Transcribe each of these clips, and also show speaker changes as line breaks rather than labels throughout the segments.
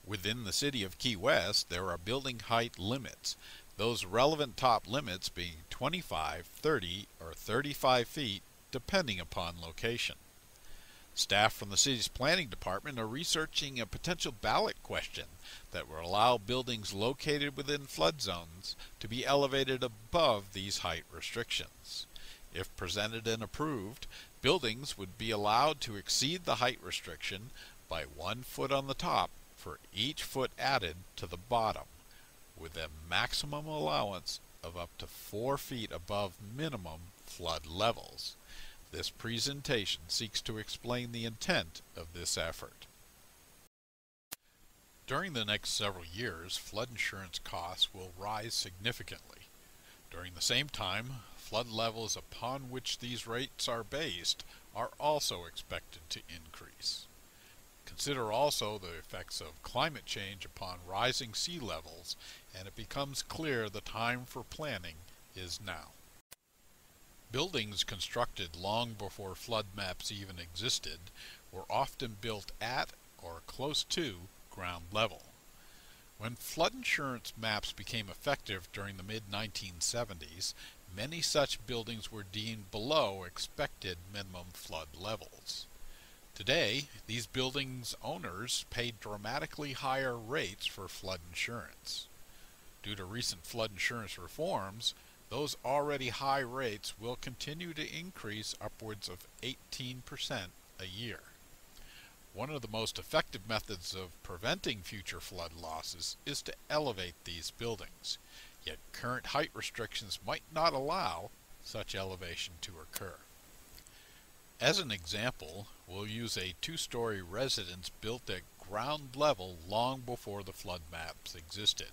Within the city of Key West, there are building height limits, those relevant top limits being 25, 30, or 35 feet, depending upon location. Staff from the city's planning department are researching a potential ballot question that will allow buildings located within flood zones to be elevated above these height restrictions. If presented and approved, buildings would be allowed to exceed the height restriction by 1 foot on the top for each foot added to the bottom, with a maximum allowance of up to 4 feet above minimum flood levels. This presentation seeks to explain the intent of this effort. During the next several years, flood insurance costs will rise significantly. During the same time, flood levels upon which these rates are based are also expected to increase. Consider also the effects of climate change upon rising sea levels, and it becomes clear the time for planning is now. Buildings constructed long before flood maps even existed were often built at or close to ground level. When flood insurance maps became effective during the mid-1970s, many such buildings were deemed below expected minimum flood levels. Today, these buildings' owners pay dramatically higher rates for flood insurance. Due to recent flood insurance reforms, those already high rates will continue to increase upwards of 18% a year. One of the most effective methods of preventing future flood losses is to elevate these buildings, yet current height restrictions might not allow such elevation to occur. As an example, we'll use a 2-story residence built at ground level long before the flood maps existed.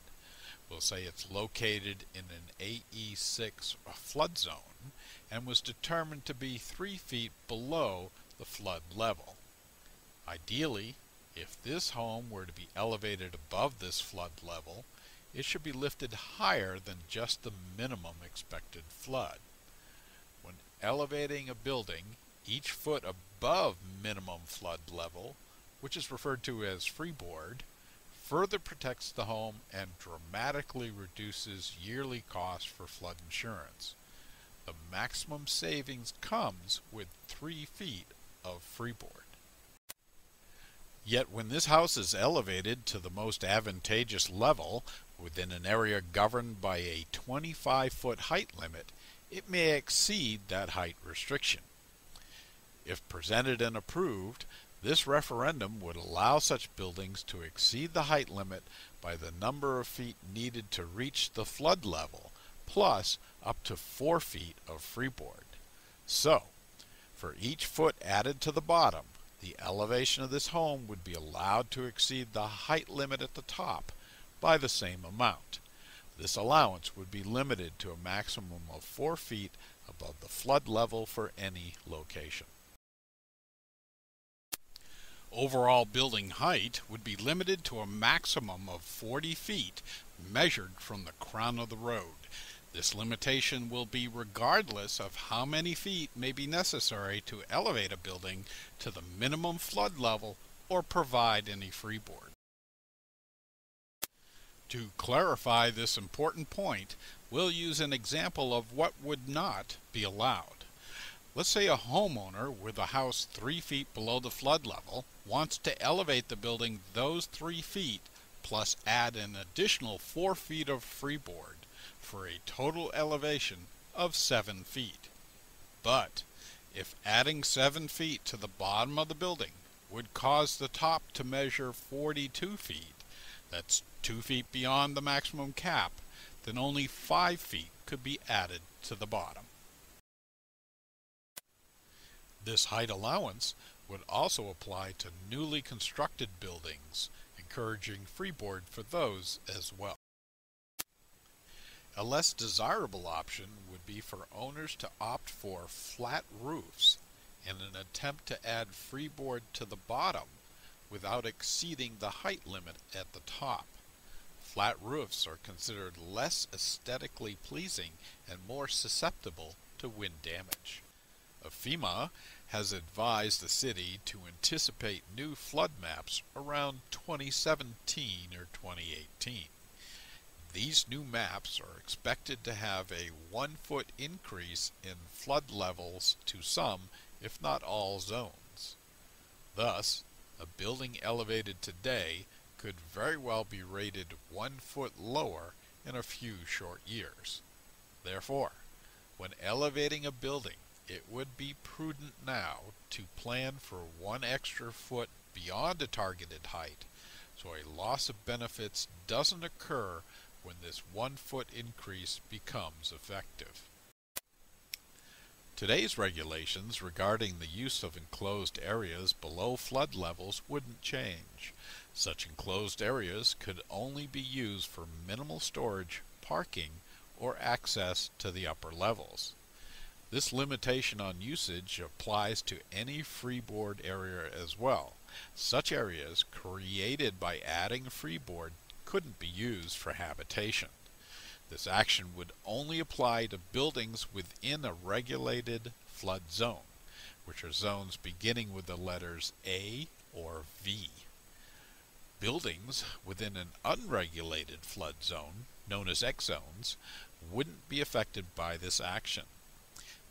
We'll say it's located in an AE6 flood zone and was determined to be 3 feet below the flood level. Ideally, if this home were to be elevated above this flood level, it should be lifted higher than just the minimum expected flood. When elevating a building, each foot above minimum flood level, which is referred to as freeboard, further protects the home and dramatically reduces yearly costs for flood insurance. The maximum savings comes with 3 feet of freeboard. Yet when this house is elevated to the most advantageous level within an area governed by a 25-foot height limit, it may exceed that height restriction. If presented and approved, this referendum would allow such buildings to exceed the height limit by the number of feet needed to reach the flood level, plus up to 4 feet of freeboard. So, for each foot added to the bottom, the elevation of this home would be allowed to exceed the height limit at the top by the same amount. This allowance would be limited to a maximum of 4 feet above the flood level for any location. Overall building height would be limited to a maximum of 40 feet measured from the crown of the road. This limitation will be regardless of how many feet may be necessary to elevate a building to the minimum flood level or provide any freeboard. To clarify this important point, we'll use an example of what would not be allowed. Let's say a homeowner with a house 3 feet below the flood level wants to elevate the building those 3 feet plus add an additional 4 feet of freeboard for a total elevation of 7 feet. But if adding 7 feet to the bottom of the building would cause the top to measure 42 feet, that's 2 feet beyond the maximum cap, then only 5 feet could be added to the bottom. This height allowance would also apply to newly constructed buildings, encouraging freeboard for those as well. A less desirable option would be for owners to opt for flat roofs in an attempt to add freeboard to the bottom without exceeding the height limit at the top. Flat roofs are considered less aesthetically pleasing and more susceptible to wind damage. A FEMA has advised the city to anticipate new flood maps around 2017 or 2018. These new maps are expected to have a 1-foot increase in flood levels to some, if not all, zones. Thus, a building elevated today could very well be rated 1 foot lower in a few short years. Therefore, when elevating a building, it would be prudent now to plan for 1 extra foot beyond a targeted height, so a loss of benefits doesn't occur when this 1 foot increase becomes effective. Today's regulations regarding the use of enclosed areas below flood levels wouldn't change. Such enclosed areas could only be used for minimal storage, parking, or access to the upper levels. This limitation on usage applies to any freeboard area as well. Such areas created by adding freeboard couldn't be used for habitation. This action would only apply to buildings within a regulated flood zone, which are zones beginning with the letters A or V. Buildings within an unregulated flood zone, known as X zones, wouldn't be affected by this action.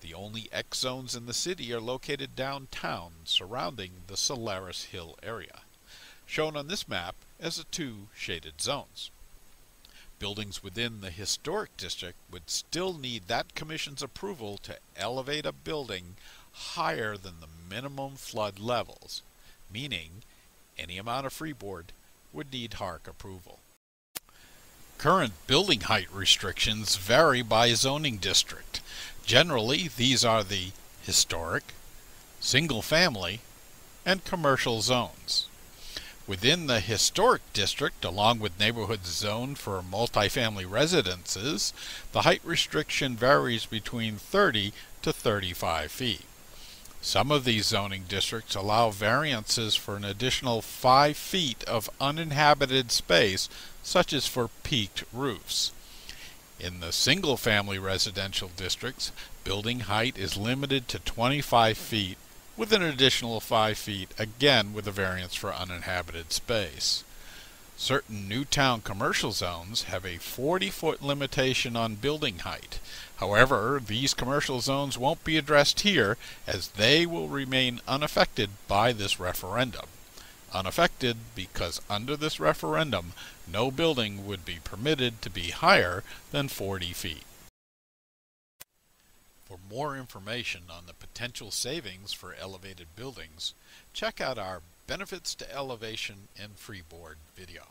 The only X zones in the city are located downtown, surrounding the Solaris Hill area, shown on this map as the 2 shaded zones. Buildings within the historic district would still need that commission's approval to elevate a building higher than the minimum flood levels, meaning any amount of freeboard would need HARC approval. Current building height restrictions vary by zoning district. Generally, these are the historic, single-family, and commercial zones. Within the historic district, along with neighborhoods zoned for multifamily residences, the height restriction varies between 30 to 35 feet. Some of these zoning districts allow variances for an additional 5 feet of uninhabited space, such as for peaked roofs. In the single-family residential districts, building height is limited to 25 feet, with an additional 5 feet, again with a variance for uninhabited space. Certain Newtown commercial zones have a 40-foot limitation on building height. However, these commercial zones won't be addressed here, as they will remain unaffected by this referendum. Unaffected because under this referendum, no building would be permitted to be higher than 40 feet. For more information on the potential savings for elevated buildings, check out our Benefits to Elevation and Freeboard video.